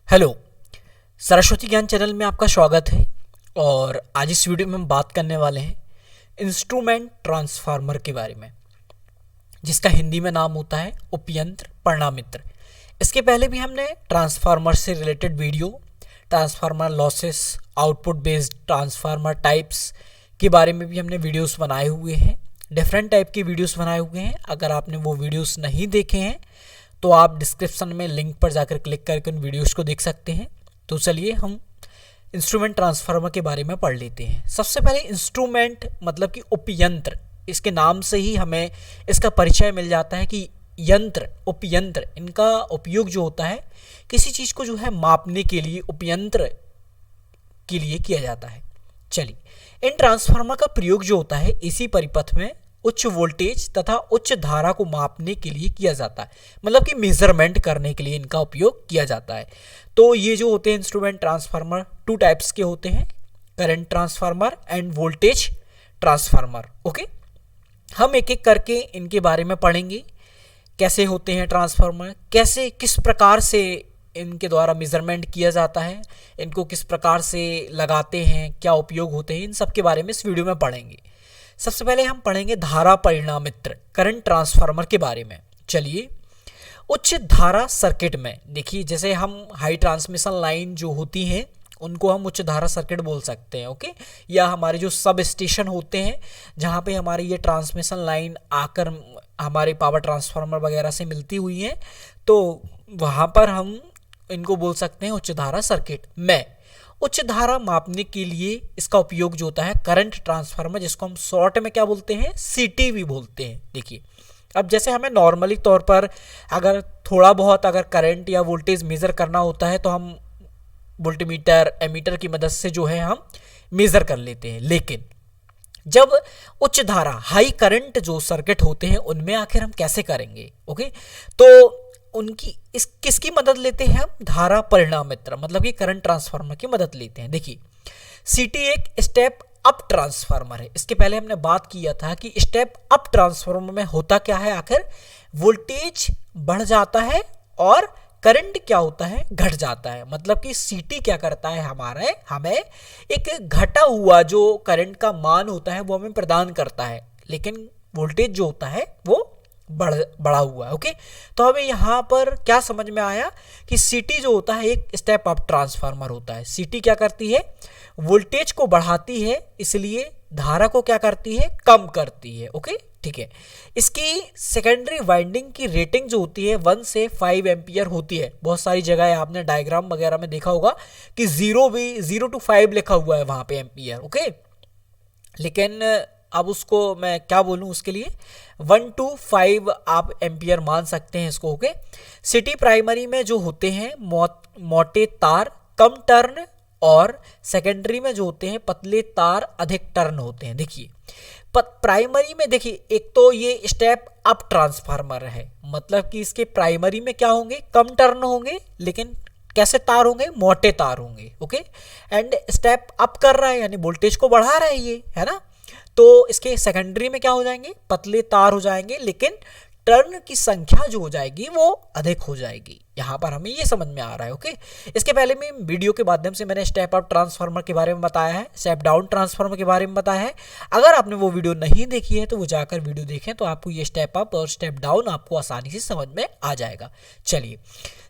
Hello. Saraswati ज्ञान channel में आपका स्वागत है। और आज इस वीडियो में हम बात करने वाले हैं इंस्ट्रूमेंट ट्रांसफार्मर के बारे में, जिसका हिंदी में नाम होता है उपयंत्र परिणामित्र। इसके पहले भी हमने ट्रांसफार्मर से related video, transformer losses, output based transformer types के बारे में भी हमने वीडियोस बनाए हुए हैं। डिफरेंट टाइप की वीडियोस बनाए हुए हैं। अगर आपने वो वीडियोस नहीं देखे हैं तो आप डिस्क्रिप्शन में लिंक पर जाकर क्लिक करके उन वीडियोस को देख सकते हैं। तो चलिए हम इंस्ट्रूमेंट ट्रांसफार्मर के बारे में पढ़ लेते हैं। सबसे पहले इंस्ट्रूमेंट मतलब कि उपयंत्र, इसके नाम से ही हमें इसका परिचय मिल जाता है कि यंत्र, उपयंत्र, इनका उपयोग जो होता है किसी चीज़ को जो है मापने के लिए उपयंत्र के लिए किया जाता है। चलिए, इन ट्रांसफार्मर का प्रयोग जो होता है इसी परिपथ में उच्च वोल्टेज तथा उच्च धारा को मापने के लिए किया जाता है, मतलब कि मेजरमेंट करने के लिए इनका उपयोग किया जाता है। तो ये जो होते हैं इंस्ट्रूमेंट ट्रांसफार्मर टू टाइप्स के होते हैं, current transformer end voltage transformer. Okay, हम एक एक करके इनके बारे में पढ़ेंगे। कैसे होते हैं ट्रांसफार्मर, कैसे किस प्रकार से इनके द्वारा मेजरमेंट किया जाता है, इनको किस प्रकार से लगाते हैं, क्या उपयोग होते हैं, इन सब के बारे में इस वीडियो में पढ़ेंगे। सबसे पहले हम पढ़ेंगे धारा परिणामित्र करंट ट्रांसफार्मर के बारे में। चलिए, उच्च धारा सर्किट में देखिए, जैसे हम हाई ट्रांसमिशन लाइन जो होती हैं उनको हम उच्च धारा सर्किट बोल सकते हैं। ओके, या हमारे जो सब स्टेशन होते हैं जहाँ पे हमारी ये ट्रांसमिशन लाइन आकर हमारे पावर ट्रांसफार्मर वगैरह से मिलती हुई है, तो वहाँ पर हम इनको बोल सकते हैं उच्च धारा सर्किट में। उच्च धारा मापने के लिए इसका उपयोग जो होता है करंट ट्रांसफार्मर, जिसको हम शॉर्ट में क्या बोलते हैं, सीटी भी बोलते हैं। देखिए, अब जैसे हमें नॉर्मली तौर पर अगर थोड़ा बहुत अगर करंट या वोल्टेज मेज़र करना होता है तो हम वोल्टमीटर, एमीटर की मदद से जो है हम मेज़र कर लेते हैं। लेकिन जब उच्च धारा, हाई करंट जो सर्किट होते हैं उनमें आखिर हम कैसे करेंगे? ओके, तो उनकी इस किसकी मदद लेते हैं हम? धारा परिणामित्र मतलब कि करंट ट्रांसफार्मर की मदद लेते हैं। देखिए, सीटी एक स्टेप अप ट्रांसफार्मर है। इसके पहले हमने बात किया था कि स्टेप अप ट्रांसफार्मर में होता क्या है, आखिर वोल्टेज बढ़ जाता है और करंट क्या होता है, घट जाता है। मतलब कि सीटी क्या करता है, हमें एक घटा हुआ जो करंट का मान होता है वो हमें प्रदान करता है, लेकिन वोल्टेज जो होता है वो बढ़ा हुआ है। ओके, तो हमें यहाँ पर क्या समझ में आया कि सीटी जो होता है एक स्टेप अप ट्रांसफार्मर होता है। सीटी क्या करती है, वोल्टेज को बढ़ाती है, इसलिए धारा को क्या करती है, कम करती है। ओके, ठीक है। इसकी सेकेंडरी वाइंडिंग की रेटिंग जो होती है 1 से 5 एम्पियर होती है। बहुत सारी जगह आपने डायग्राम वगैरह में देखा होगा कि 0 to 5 लिखा हुआ है वहाँ पे एम्पियर। ओके, लेकिन अब उसको मैं क्या बोलूँ, उसके लिए 1 to 5 आप एम्पियर मान सकते हैं इसको। ओके, सिटी प्राइमरी में जो होते हैं मोटे तार कम टर्न, और सेकेंडरी में जो होते हैं पतले तार अधिक टर्न होते हैं। देखिए, प्राइमरी में देखिए, एक तो ये स्टेप अप ट्रांसफार्मर है, मतलब कि इसके प्राइमरी में क्या होंगे, कम टर्न होंगे, लेकिन कैसे तार होंगे, मोटे तार होंगे। ओके, एंड स्टेप अप कर रहा है यानी वोल्टेज को बढ़ा रहा है ये, है ना। तो इसके सेकेंडरी में क्या हो जाएंगे, पतले तार हो जाएंगे, लेकिन टर्न की संख्या जो हो जाएगी वो अधिक हो जाएगी। यहाँ पर हमें ये समझ में आ रहा है। ओके, इसके पहले में वीडियो के माध्यम से मैंने स्टेप अप ट्रांसफार्मर के बारे में बताया है, स्टेप डाउन ट्रांसफार्मर के बारे में बताया है। अगर आपने वो वीडियो नहीं देखी है तो वो जाकर वीडियो देखें, तो आपको ये स्टेप अप और स्टेप डाउन आपको आसानी से समझ में आ जाएगा। चलिए,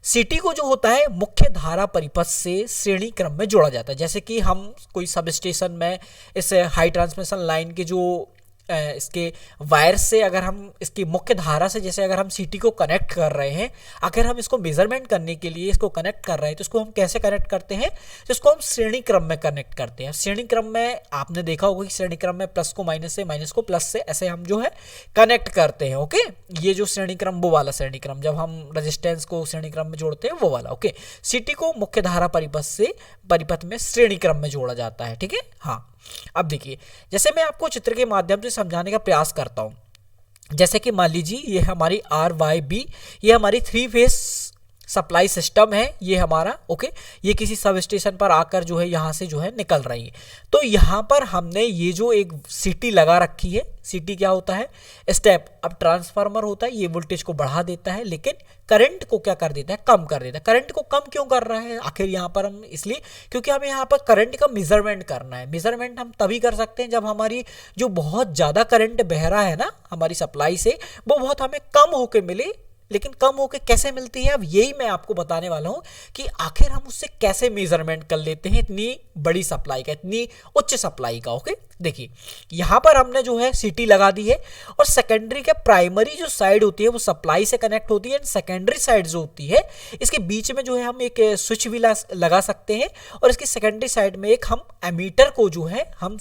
सीटी को जो होता है मुख्य धारा परिपथ से श्रेणी क्रम में जोड़ा जाता है। जैसे कि हम कोई सब स्टेशन में इस हाई ट्रांसमिशन लाइन के जो इसके वायर से अगर हम इसकी मुख्य धारा से, जैसे अगर हम सीटी को कनेक्ट कर रहे हैं, अगर हम इसको मेजरमेंट करने के लिए इसको कनेक्ट कर रहे हैं, तो इसको हम कैसे कनेक्ट करते हैं, तो इसको हम श्रेणी क्रम में कनेक्ट करते हैं। श्रेणी क्रम में आपने देखा होगा कि श्रेणी क्रम में प्लस को माइनस से, माइनस को प्लस से, ऐसे हम जो है कनेक्ट करते हैं। ओके, ये जो श्रेणी क्रम वो वाला श्रेणी क्रम, जब हम रेजिस्टेंस को श्रेणी क्रम में जोड़ते हैं वो वाला। ओके, सीटी को मुख्य धारा परिपथ में श्रेणी क्रम में जोड़ा जाता है। ठीक है, हाँ। अब देखिए, जैसे मैं आपको चित्र के माध्यम से समझाने का प्रयास करता हूं। जैसे कि मान लीजिए ये हमारी RYB, ये हमारी 3 फेज सप्लाई सिस्टम है ये हमारा, ओके। ये किसी सब स्टेशन पर आकर जो है यहाँ से जो है निकल रही है। तो यहाँ पर हमने ये जो एक सीटी लगा रखी है, सीटी क्या होता है, स्टेप। अब ट्रांसफार्मर होता है, ये वोल्टेज को बढ़ा देता है लेकिन करंट को क्या कर देता है, कम कर देता है। करंट को कम क्यों कर रहा है आखिर यहाँ पर हम, इसलिए क्योंकि हमें यहाँ पर करंट का मेजरमेंट करना है। मेजरमेंट हम तभी कर सकते हैं जब हमारी जो बहुत ज़्यादा करंट बह रहा है ना हमारी सप्लाई से, वो बहुत हमें कम होके मिले। लेकिन कम होके कैसे मिलती है, अब यही मैं आपको बताने वाला हूं कि आखिर हम उससे कैसे मेजरमेंट कर लेते हैं इतनी बड़ी सप्लाई का, इतनी उच्च सप्लाई का, ओके। देखिए यहां पर हमने जो है सीटी लगा दी है और सेकेंडरी के प्राइमरी जो साइड होती है वो सप्लाई से कनेक्ट होती है, एंड सेकेंडरी साइड जो होती है इसके बीच में जो है हम एक स्विच भी लगा सकते हैं, और इसकी सेकेंडरी साइड में एक हम एमीटर को जो है हम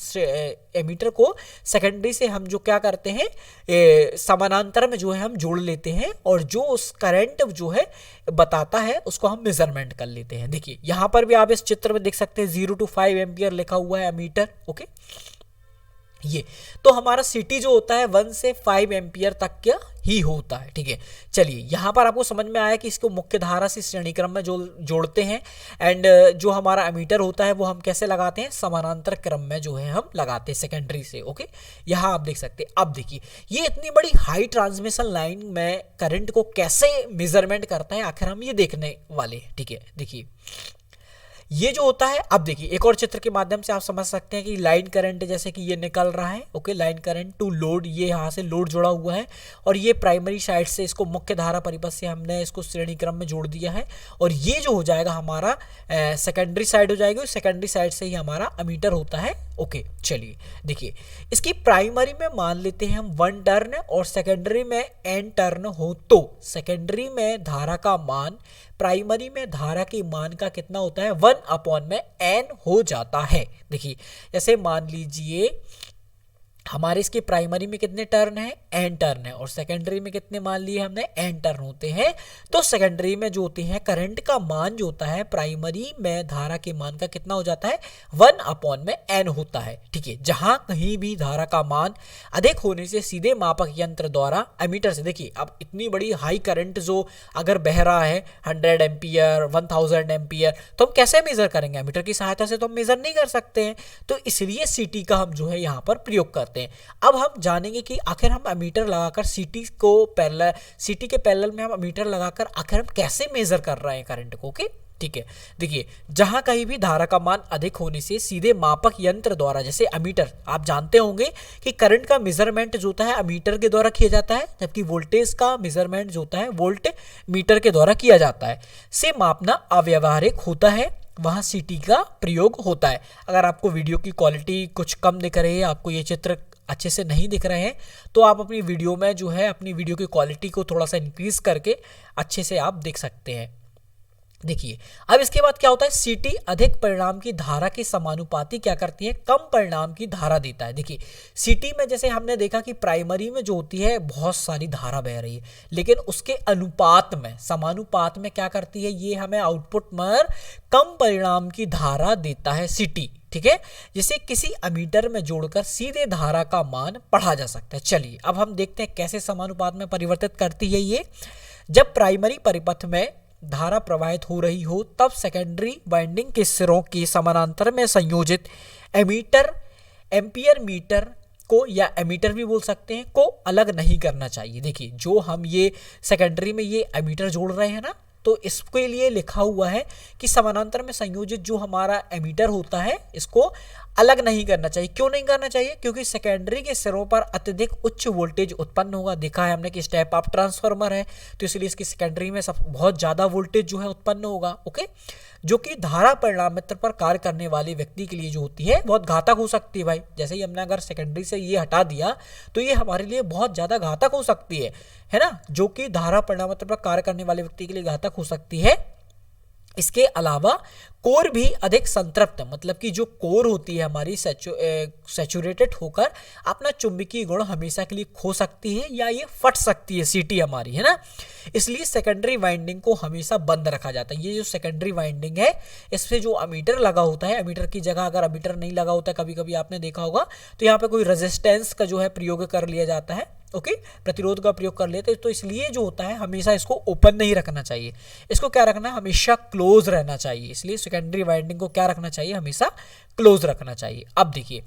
एमीटर को सेकेंडरी से हम जो क्या करते हैं समानांतर में जो है हम जोड़ लेते हैं, और जो उस करंट जो है बताता है उसको हम मेजरमेंट कर लेते हैं। देखिए यहां पर भी आप इस चित्र में देख सकते हैं 0 to 5 एम्पियर लिखा हुआ है एमीटर, ओके। ये तो हमारा सीटी जो होता है 1 से 5 एम्पियर तक का ही होता है, ठीक है। चलिए यहाँ पर आपको समझ में आया कि इसको मुख्य धारा से श्रेणी क्रम में जोड़ते हैं, एंड जो हमारा एमीटर होता है वो हम कैसे लगाते हैं, समानांतर क्रम में जो है हम लगाते हैं सेकेंडरी से, ओके। यहाँ आप देख सकते हैं। अब देखिए ये इतनी बड़ी हाई ट्रांसमिशन लाइन में करंट को कैसे मेजरमेंट करता है आखिर हम ये देखने वाले हैं, ठीक है। देखिए ये जो होता है, अब देखिए एक और चित्र के माध्यम से आप समझ सकते हैं कि लाइन करंट जैसे कि ये निकल रहा है, okay. Line current to load, ये यहाँ से लोड जुड़ा हुआ है और ये प्राइमरी साइड से इसको मुख्य धारा परिपथ से हमने इसको श्रेणी क्रम में जोड़ दिया है, और ये जो हो जाएगा हमारा सेकेंडरी साइड हो जाएगी, सेकेंडरी साइड से ही हमारा एमीटर होता है, ओके। चलिए देखिए इसकी प्राइमरी में मान लेते हैं हम 1 टर्न और सेकेंडरी में n टर्न हो, तो सेकेंडरी में धारा का मान प्राइमरी में धारा के मान का कितना होता है, 1/n हो जाता है। देखिए जैसे मान लीजिए हमारे इसके प्राइमरी में कितने टर्न है, n टर्न है, और सेकेंडरी में कितने मान लिए हमने, n टर्न होते हैं। तो सेकेंडरी में जो होते हैं करंट का मान जो होता है प्राइमरी में धारा के मान का कितना हो जाता है, 1/n होता है, ठीक है। जहां कहीं भी धारा का मान अधिक होने से सीधे मापक यंत्र द्वारा एमीटर से, देखिए अब इतनी बड़ी हाई करंट जो अगर बह रहा है 100 एम्पियर 1000 एम्पियर, तो हम कैसे मेजर करेंगे, एमीटर की सहायता से तो हम मेजर नहीं कर सकते हैं, तो इसलिए सीटी का हम जो है यहाँ पर प्रयोग करते हैं। अब हम जानेंगे कि आखिर हम एमीटर लगाकर सीटी के पैरेलल में हम एमीटर लगाकर आखिर हम कैसे मेजर कर रहे हैं करंट को, ओके, ठीक है। देखिए जहां कहीं भी धारा का मान अधिक होने से सीधे मापक यंत्र द्वारा, जैसे एमीटर, आप जानते होंगे कि करंट का मेजरमेंट जो होता है एमीटर के द्वारा किया जाता है, जबकि वोल्टेज का मेजरमेंट जो होता है वोल्ट मीटर के द्वारा किया जाता है, से मापना अव्यावहारिक होता है, वहाँ सीटी का प्रयोग होता है। अगर आपको वीडियो की क्वालिटी कुछ कम दिख रही है, आपको ये चित्र अच्छे से नहीं दिख रहे हैं, तो आप अपनी वीडियो में जो है अपनी वीडियो की क्वालिटी को थोड़ा सा इंक्रीज करके अच्छे से आप देख सकते हैं। देखिए अब इसके बाद क्या होता है, सीटी अधिक परिणाम की धारा के समानुपाती क्या करती है, कम परिणाम की धारा देता है। देखिए सीटी में जैसे हमने देखा कि प्राइमरी में जो होती है बहुत सारी धारा बह रही है, लेकिन उसके अनुपात में समानुपात में क्या करती है, ये हमें आउटपुट में कम परिणाम की धारा देता है सीटी, ठीक है। जिसे किसी एमीटर में जोड़कर सीधे धारा का मान पढ़ा जा सकता है। चलिए अब हम देखते हैं कैसे समानुपात में परिवर्तित करती है ये। जब प्राइमरी परिपथ में धारा प्रवाहित हो रही हो तब सेकेंडरी वाइंडिंग के सिरों के समानांतर में संयोजित एम्पियर मीटर को, या एमीटर भी बोल सकते हैं, को अलग नहीं करना चाहिए। देखिए जो हम ये सेकेंडरी में ये एमीटर जोड़ रहे हैं ना, तो इसके लिए लिखा हुआ है कि समानांतर में संयोजित जो हमारा एमीटर होता है इसको अलग नहीं करना चाहिए। क्यों नहीं करना चाहिए, क्योंकि सेकेंडरी के सिरों पर अत्यधिक उच्च वोल्टेज उत्पन्न होगा। देखा है हमने कि स्टेप अप ट्रांसफार्मर है, तो इसलिए इसकी सेकेंडरी में सब बहुत ज्यादा वोल्टेज जो है उत्पन्न होगा, ओके, जो कि धारा परिणामित्र पर कार्य करने वाले व्यक्ति के लिए जो होती है बहुत घातक हो सकती है। भाई जैसे ही हमने अगर सेकेंडरी से ये हटा दिया तो ये हमारे लिए बहुत ज्यादा घातक हो सकती है ना, जो कि धारा परिणामित्र पर कार्य करने वाले व्यक्ति के लिए घातक हो सकती है। इसके अलावा कोर भी अधिक संतृप्त, मतलब कि जो कोर होती है हमारी सैचुरेटेड होकर अपना चुंबकीय गुण हमेशा के लिए खो सकती है, या ये फट सकती है सीटी हमारी, है ना। इसलिए सेकेंडरी वाइंडिंग को हमेशा बंद रखा जाता है। ये जो सेकेंडरी वाइंडिंग है इसमें जो एमीटर लगा होता है, एमीटर की जगह अगर एमीटर नहीं लगा होता है, कभी कभी आपने देखा होगा, तो यहाँ पे कोई रेजिस्टेंस का जो है प्रयोग कर लिया जाता है, ओके, प्रतिरोध का प्रयोग कर लेते हैं। तो इसलिए जो होता है हमेशा इसको ओपन नहीं रखना चाहिए, इसको क्या रखना है, हमेशा क्लोज रहना चाहिए। इसलिए सेकेंडरी वाइंडिंग को क्या रखना चाहिए, हमेशा क्लोज रखना चाहिए। अब देखिए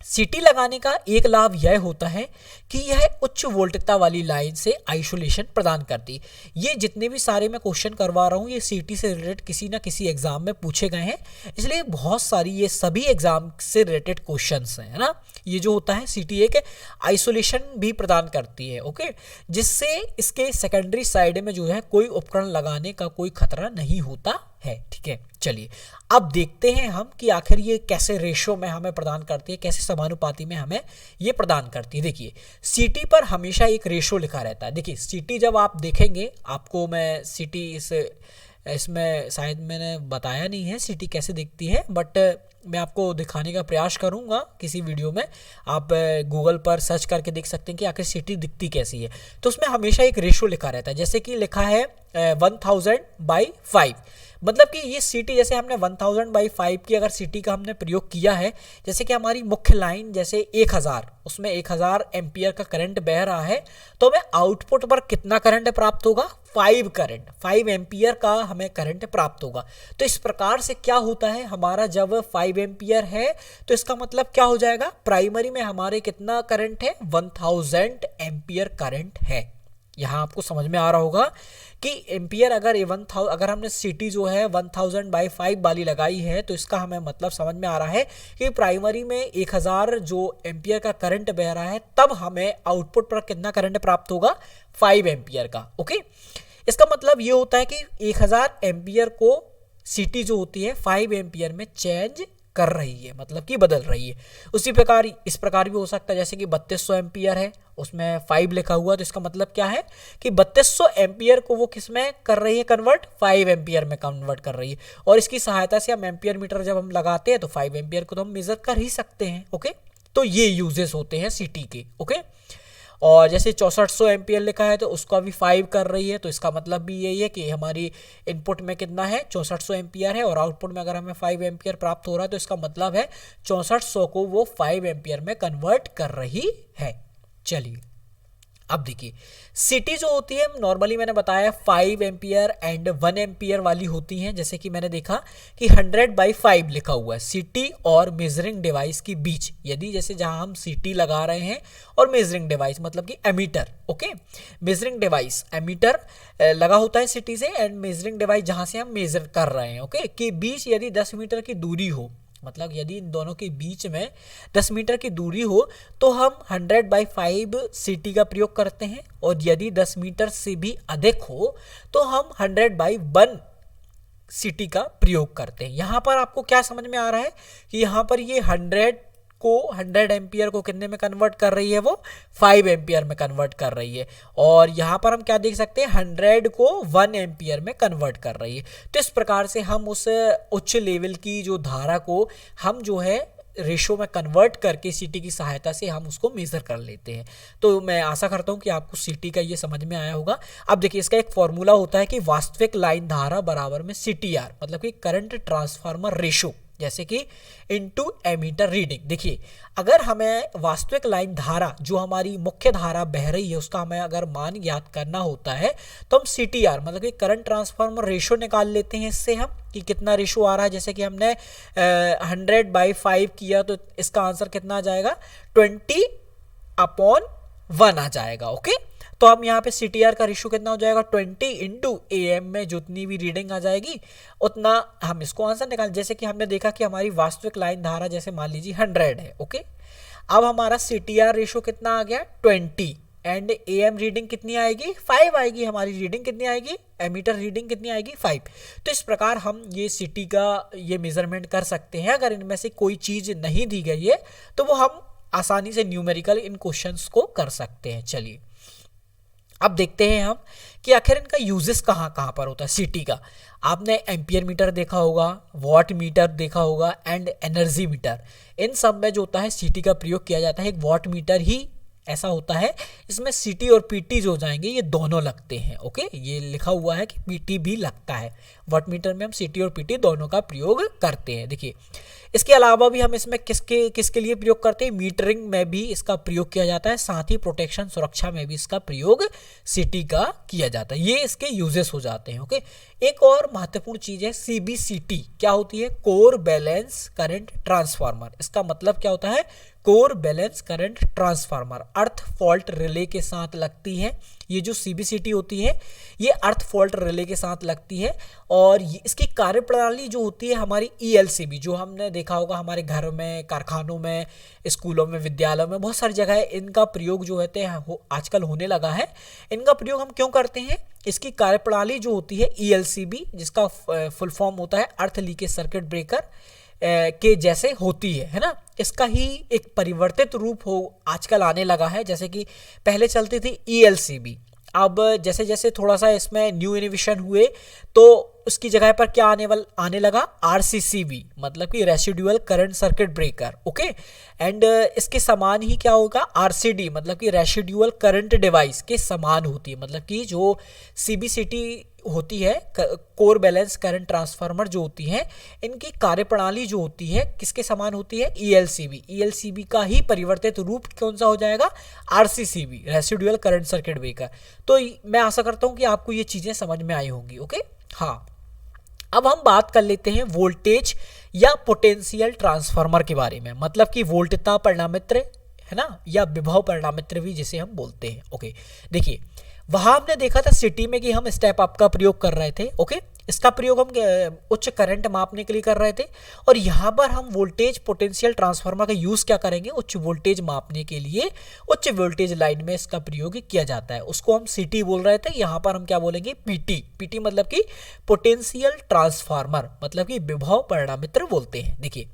सीटी लगाने का एक लाभ यह होता है कि यह उच्च वोल्टता वाली लाइन से आइसोलेशन प्रदान करती है। ये जितने भी सारे मैं क्वेश्चन करवा रहा हूँ ये सीटी से रिलेटेड किसी ना किसी एग्जाम में पूछे गए हैं, इसलिए बहुत सारी ये सभी एग्जाम से रिलेटेड क्वेश्चंस हैं, है ना। ये जो होता है सीटी एक आइसोलेशन भी प्रदान करती है, ओके, जिससे इसके सेकेंडरी साइड में जो है कोई उपकरण लगाने का कोई खतरा नहीं होता है। ठीक है, चलिए अब देखते हैं हम कि आखिर ये कैसे रेशो में हमें प्रदान करती है, कैसे समानुपाती में हमें ये प्रदान करती है। देखिए सीटी पर हमेशा एक रेशो लिखा रहता है। देखिए सीटी जब आप देखेंगे, आपको मैं सीटी इसमें शायद मैंने बताया नहीं है सीटी कैसे दिखती है, बट मैं आपको दिखाने का प्रयास करूंगा किसी वीडियो में। आप गूगल पर सर्च करके देख सकते हैं कि आखिर सीटी दिखती कैसी है। तो उसमें हमेशा एक रेशो लिखा रहता है, जैसे कि लिखा है 1000/5, मतलब कि ये सीटी जैसे हमने 1000/5 की अगर सीटी का हमने प्रयोग किया है, जैसे कि हमारी मुख्य लाइन जैसे 1000, उसमें 1000 एम्पियर का करंट बह रहा है, तो हमें आउटपुट पर कितना करंट प्राप्त होगा, 5 एम्पियर का हमें करंट प्राप्त होगा। तो इस प्रकार से क्या होता है, हमारा जब 5 एम्पियर है तो इसका मतलब क्या हो जाएगा, प्राइमरी में हमारे कितना करंट है, 1000 एम्पियर करंट है। यहाँ आपको समझ में आ रहा होगा कि एम्पियर अगर हमने सीटी जो है 1000/5 वाली लगाई है, तो इसका हमें मतलब समझ में आ रहा है कि प्राइमरी में 1000 जो एम्पियर का करंट बह रहा है, तब हमें आउटपुट पर कितना करंट प्राप्त होगा, 5 एम्पियर का। ओके, इसका मतलब ये होता है कि 1000 एम्पियर को सीटी जो होती है 5 एम्पियर में चेंज कर रही है, मतलब कि बदल रही है। उसी प्रकार इस प्रकार भी हो सकता है, जैसे कि 3200 एम्पियर है, उसमें 5 लिखा हुआ, तो इसका मतलब क्या है कि 3200 एम्पियर को वो किस में कर रही है कन्वर्ट, 5 एम्पियर में कन्वर्ट कर रही है। और इसकी सहायता से हम एम्पियर मीटर जब हम लगाते हैं तो 5 एम्पियर को तो हम मेजर कर ही सकते हैं। ओके, तो ये यूजेस होते हैं सीटी के। ओके, और जैसे 6400 एम्पियर लिखा है तो उसका भी 5 कर रही है, तो इसका मतलब भी यही है कि हमारी इनपुट में कितना है, 6400 एम्पियर है, और आउटपुट में अगर हमें 5 एम्पियर प्राप्त हो रहा है तो इसका मतलब है 6400 को वो 5 एम्पियर में कन्वर्ट कर रही है। चलिए अब देखिए सीटी जो होती है नॉर्मली मैंने बताया 5 एम्पियर एंड 1 एम्पियर वाली होती हैं, जैसे कि मैंने देखा कि 100/5 लिखा हुआ है सीटी और मेजरिंग डिवाइस के बीच। यदि जैसे जहां हम सीटी लगा रहे हैं और मेजरिंग डिवाइस मतलब कि ammeter, okay, measuring device ammeter लगा होता है सीटी से, एंड मेजरिंग डिवाइस जहां से हम मेजर कर रहे हैं, ओके, के बीच यदि 10 मीटर की दूरी हो, मतलब यदि इन दोनों के बीच में 10 मीटर की दूरी हो तो हम 100/5 सीटी का प्रयोग करते हैं, और यदि 10 मीटर से भी अधिक हो तो हम 100/1 सीटी का प्रयोग करते हैं। यहाँ पर आपको क्या समझ में आ रहा है कि यहाँ पर ये 100 एम्पियर को कितने में कन्वर्ट कर रही है, वो 5 एम्पियर में कन्वर्ट कर रही है, और यहाँ पर हम क्या देख सकते हैं 100 को 1 एम्पियर में कन्वर्ट कर रही है। तो इस प्रकार से हम उस उच्च लेवल की जो धारा को हम जो है रेशो में कन्वर्ट करके सीटी की सहायता से हम उसको मेजर कर लेते हैं। तो मैं आशा करता हूँ कि आपको सीटी का ये समझ में आया होगा। अब देखिए इसका एक फॉर्मूला होता है कि वास्तविक लाइन धारा बराबर में सीटीआर, मतलब कि करंट ट्रांसफार्मर रेशो, जैसे कि इनटू एमीटर रीडिंग। देखिए अगर हमें वास्तविक लाइन धारा जो हमारी मुख्य धारा बह रही है उसका हमें अगर मान ज्ञात करना होता है तो हम सीटीआर मतलब कि करंट ट्रांसफार्मर रेशो निकाल लेते हैं इससे हम कि कितना रेशो आ रहा है। जैसे कि हमने 100/5 किया तो इसका आंसर कितना आ जाएगा, 20/1 आ जाएगा। ओके, तो हम यहाँ पे सीटीआर का रेशियो कितना हो जाएगा, 20 इंटू AM में जितनी भी रीडिंग आ जाएगी उतना हम इसको आंसर निकाल। जैसे कि हमने देखा कि हमारी वास्तविक लाइन धारा जैसे मान लीजिए 100 है, ओके, अब हमारा सीटीआर रेशियो कितना आ गया 20, एंड AM रीडिंग कितनी आएगी 5 आएगी, हमारी रीडिंग कितनी आएगी, एमीटर रीडिंग कितनी आएगी 5। तो इस प्रकार हम ये सीटी का ये मेजरमेंट कर सकते हैं। अगर इनमें से कोई चीज नहीं दी गई है तो वो हम आसानी से न्यूमेरिकल इन क्वेश्चंस को कर सकते हैं। चलिए अब देखते हैं हम कि आखिर इनका यूजेस कहाँ कहाँ पर होता है सीटी का। आपने एम्पियर मीटर देखा होगा, वॉट मीटर देखा होगा, एंड एनर्जी मीटर। इन सब में जो होता है सीटी का प्रयोग किया जाता है। एक वॉट मीटर ही ऐसा होता है। इसमें सीटी और पीटी जो हो जाएंगे ये दोनों लगते हैं। ओके, ये लिखा हुआ है कि पीटी भी लगता है। वाटमीटर में हम सीटी और पीटी दोनों का प्रयोग करते हैं। देखिए, इसके अलावा भी हम इसमें किसके लिए प्रयोग करते हैं, मीटरिंग में भी इसका प्रयोग किया जाता है, साथ ही प्रोटेक्शन सुरक्षा में भी इसका प्रयोग सिटी का किया जाता है। ये इसके यूजेस हो जाते हैं। ओके, एक और महत्वपूर्ण चीज है सीबीसीटी। क्या होती है, कोर बैलेंस करंट ट्रांसफार्मर। इसका मतलब क्या होता है, कोर बैलेंस करंट ट्रांसफार्मर अर्थ फॉल्ट रिले के साथ लगती है। ये जो सीबीसीटी होती है ये अर्थ फॉल्ट रिले के साथ लगती है और इसकी कार्यप्रणाली जो होती है हमारी ईएलसीबी, जो हमने देखा होगा हमारे घर में, कारखानों में, स्कूलों में, विद्यालयों में, बहुत सारी जगह इनका प्रयोग जो होते हैं आजकल होने लगा है। इनका प्रयोग हम क्यों करते हैं, इसकी कार्यप्रणाली जो होती है ईएलसीबी, जिसका फुल फॉर्म होता है अर्थ लीकेज सर्किट ब्रेकर के जैसे होती है ना। इसका ही एक परिवर्तित रूप हो आजकल आने लगा है। जैसे कि पहले चलती थी ईएलसीबी, अब जैसे जैसे थोड़ा सा इसमें न्यू इनोवेशन हुए तो उसकी जगह पर क्या आने लगा, आरसीसीबी, मतलब कि residual current circuit breaker. Okay, and इसके समान ही क्या होगा, आरसीडी, मतलब कि रेसिडुअल करंट डिवाइस के समान होती है। मतलब कि जो सीबीसीटी होती है, कोर बैलेंस करंट ट्रांसफार्मर जो होती है, इनकी कार्यप्रणाली जो होती है किसके समान होती है, ईएलसीबी। ईएलसीबी का ही परिवर्तित रूप कौन सा हो जाएगा, RCCB, residual current circuit breaker. तो मैं आशा करता हूं कि आपको ये चीजें समझ में आई होंगी। ओके, हाँ, अब हम बात कर लेते हैं वोल्टेज या पोटेंशियल ट्रांसफार्मर के बारे में। मतलब कि वोल्टता परिणामित्र है ना, या विभव परिणामित्र भी जिसे हम बोलते हैं। ओके, देखिए, वहां हमने देखा था सिटी में कि हम स्टेप अप का प्रयोग कर रहे थे। ओके, इसका प्रयोग हम उच्च करंट मापने के लिए कर रहे थे, और यहाँ पर हम वोल्टेज पोटेंशियल ट्रांसफार्मर का यूज क्या करेंगे, उच्च वोल्टेज मापने के लिए उच्च वोल्टेज लाइन में इसका प्रयोग किया जाता है। उसको हम सिटी बोल रहे थे, यहाँ पर हम क्या बोलेंगे, पीटी। पीटी मतलब कि पोटेंशियल ट्रांसफार्मर, मतलब कि विभव परिणामित्र बोलते हैं। देखिए,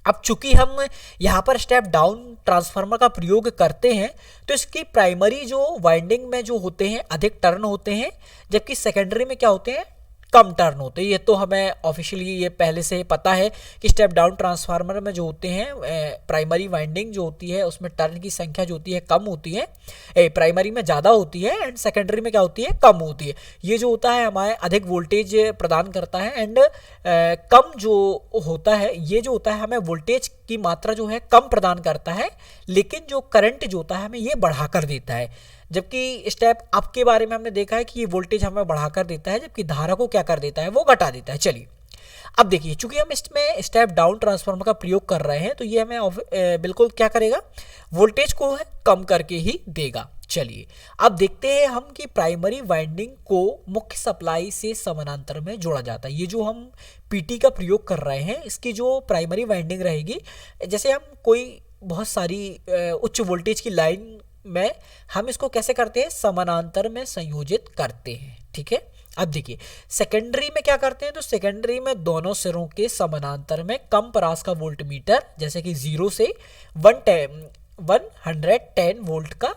अब चूंकि हम यहाँ पर स्टेप डाउन ट्रांसफार्मर का प्रयोग करते हैं तो इसकी प्राइमरी जो वाइंडिंग में जो होते हैं अधिक टर्न होते हैं, जबकि सेकेंडरी में क्या होते हैं, कम टर्न होते हैं। ये तो हमें ऑफिशियली ये पहले से पता है कि स्टेप डाउन ट्रांसफार्मर में जो होते हैं प्राइमरी वाइंडिंग जो होती है उसमें टर्न की संख्या जो होती है कम होती है, प्राइमरी में ज़्यादा होती है एंड सेकेंडरी में क्या होती है, कम होती है। ये जो होता है हमारे अधिक वोल्टेज प्रदान करता है एंड कम जो होता है, ये जो होता है हमें वोल्टेज की मात्रा जो है कम प्रदान करता है, लेकिन जो करंट जो होता है हमें ये बढ़ा कर देता है। जबकि स्टेप अप के बारे में हमने देखा है कि ये वोल्टेज हमें बढ़ाकर देता है, जबकि धारा को क्या कर देता है, वो घटा देता है। चलिए, अब देखिए, चूंकि हम इसमें स्टेप डाउन ट्रांसफार्मर का प्रयोग कर रहे हैं तो ये हमें बिल्कुल क्या करेगा, वोल्टेज को है कम करके ही देगा। चलिए, अब देखते हैं हम कि प्राइमरी वाइंडिंग को मुख्य सप्लाई से समानांतर में जोड़ा जाता है। ये जो हम पीटी का प्रयोग कर रहे हैं, इसकी जो प्राइमरी वाइंडिंग रहेगी, जैसे हम कोई बहुत सारी उच्च वोल्टेज की लाइन में हम इसको कैसे करते हैं, समानांतर में संयोजित करते हैं। ठीक है, अब देखिए, सेकेंडरी में क्या करते हैं, तो सेकेंडरी में दोनों सिरों के समानांतर में कम परास का वोल्टमीटर, जैसे कि 0 से 110 वोल्ट का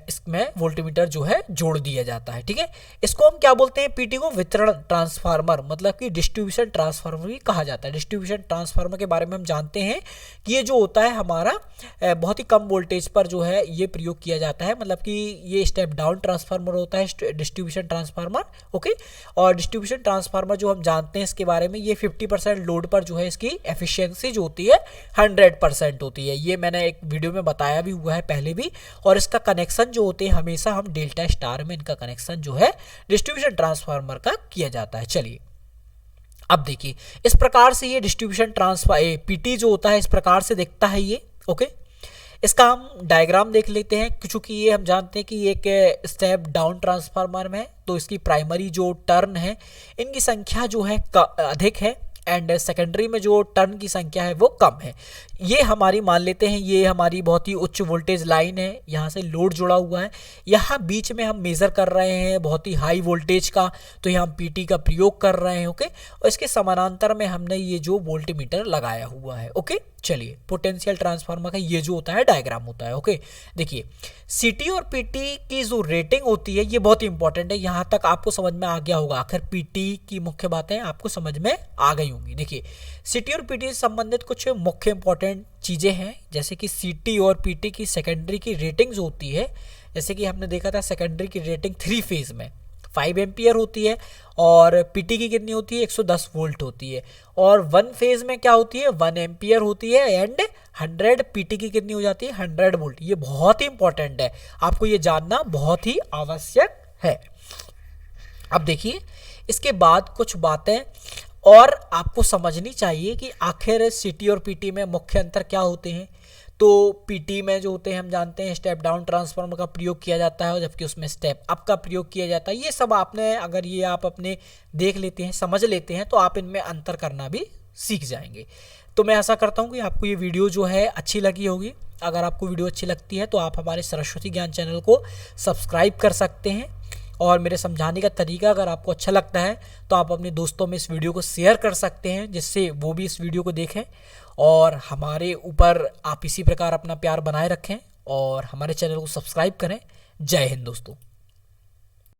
इसमें वोल्टमीटर जो है जोड़ दिया जाता है। ठीक है, इसको हम क्या बोलते हैं, पीटी को वितरण ट्रांसफार्मर, मतलब कि डिस्ट्रीब्यूशन ट्रांसफार्मर भी कहा जाता है। डिस्ट्रीब्यूशन ट्रांसफार्मर के बारे में हम जानते हैं कि ये जो होता है हमारा बहुत ही कम वोल्टेज पर जो है ये प्रयोग किया जाता है। मतलब कि ये स्टेप डाउन ट्रांसफार्मर होता है डिस्ट्रीब्यूशन ट्रांसफार्मर। ओके, और डिस्ट्रीब्यूशन ट्रांसफार्मर जो हम जानते हैं इसके बारे में, ये 50% लोड पर जो है इसकी एफिशिएंसी जो होती है 100% होती है। ये मैंने एक वीडियो में बताया भी हुआ है पहले भी। और इसका कनेक्शन जो होते हैं हमेशा हम डेल्टा स्टार में इनका कनेक्शन जो है डिस्ट्रीब्यूशन ट्रांसफार्मर का किया जाता है। चलिए, अब देखिए, इस प्रकार से ये डिस्ट्रीब्यूशन ट्रांसफार्मर पीटी जो होता है इस प्रकार से दिखता है ये। ओके, इसका हम डायग्राम देख लेते हैं। क्योंकि ये हम जानते हैं कि एक स्टेप डाउन ट्रांसफार्मर में तो इसकी प्राइमरी जो टर्न है इनकी संख्या जो है अधिक है एंड सेकेंडरी में जो टर्न की संख्या है वो कम है। ये हमारी मान लेते हैं, ये हमारी बहुत ही उच्च वोल्टेज लाइन है, यहाँ से लोड जुड़ा हुआ है, यहाँ बीच में हम मेज़र कर रहे हैं बहुत ही हाई वोल्टेज का, तो यहाँ हम पीटी का प्रयोग कर रहे हैं। ओके, और इसके समानांतर में हमने ये जो वोल्टमीटर लगाया हुआ है। ओके, चलिए, पोटेंशियल ट्रांसफार्मर का ये जो होता है डायग्राम होता है। ओके, देखिए, सीटी और पीटी की जो रेटिंग होती है ये बहुत ही इंपॉर्टेंट है। यहाँ तक आपको समझ में आ गया होगा, आखिर पीटी की मुख्य बातें आपको समझ में आ गई होंगी। देखिए, सीटी और पीटी से संबंधित कुछ मुख्य इंपॉर्टेंट इम्पॉर्टेंट चीज़ें हैं, जैसे कि सीटी और पीटी की सेकेंडरी की रेटिंग्स होती है। जैसे कि हमने देखा था सेकेंडरी की रेटिंग 3 फेज़ में 5 एम्पियर होती है, और पीटी की कितनी होती है 110 वोल्ट होती है, और 1 फेज़ में क्या होती है 1 एम्पियर होती है, एंड 100 पीटी की कितनी हो जाती है 100 वोल्ट। ये बहुत ही इंपॉर्टेंट है, आपको ये जानना बहुत ही आवश्यक है। अब देखिए इसके बाद कुछ बातें और आपको समझनी चाहिए कि आखिर सीटी और पीटी में मुख्य अंतर क्या होते हैं। तो पीटी में जो होते हैं हम जानते हैं स्टेप डाउन ट्रांसफार्मर का प्रयोग किया जाता है, और जबकि उसमें स्टेप अप का प्रयोग किया जाता है। ये सब आपने अगर ये आप अपने देख लेते हैं, समझ लेते हैं, तो आप इनमें अंतर करना भी सीख जाएंगे। तो मैं आशा करता हूँ कि आपको ये वीडियो जो है अच्छी लगी होगी। अगर आपको वीडियो अच्छी लगती है तो आप हमारे सरस्वती ज्ञान चैनल को सब्सक्राइब कर सकते हैं, और मेरे समझाने का तरीका अगर आपको अच्छा लगता है तो आप अपने दोस्तों में इस वीडियो को शेयर कर सकते हैं, जिससे वो भी इस वीडियो को देखें, और हमारे ऊपर आप इसी प्रकार अपना प्यार बनाए रखें और हमारे चैनल को सब्सक्राइब करें। जय हिंद दोस्तों।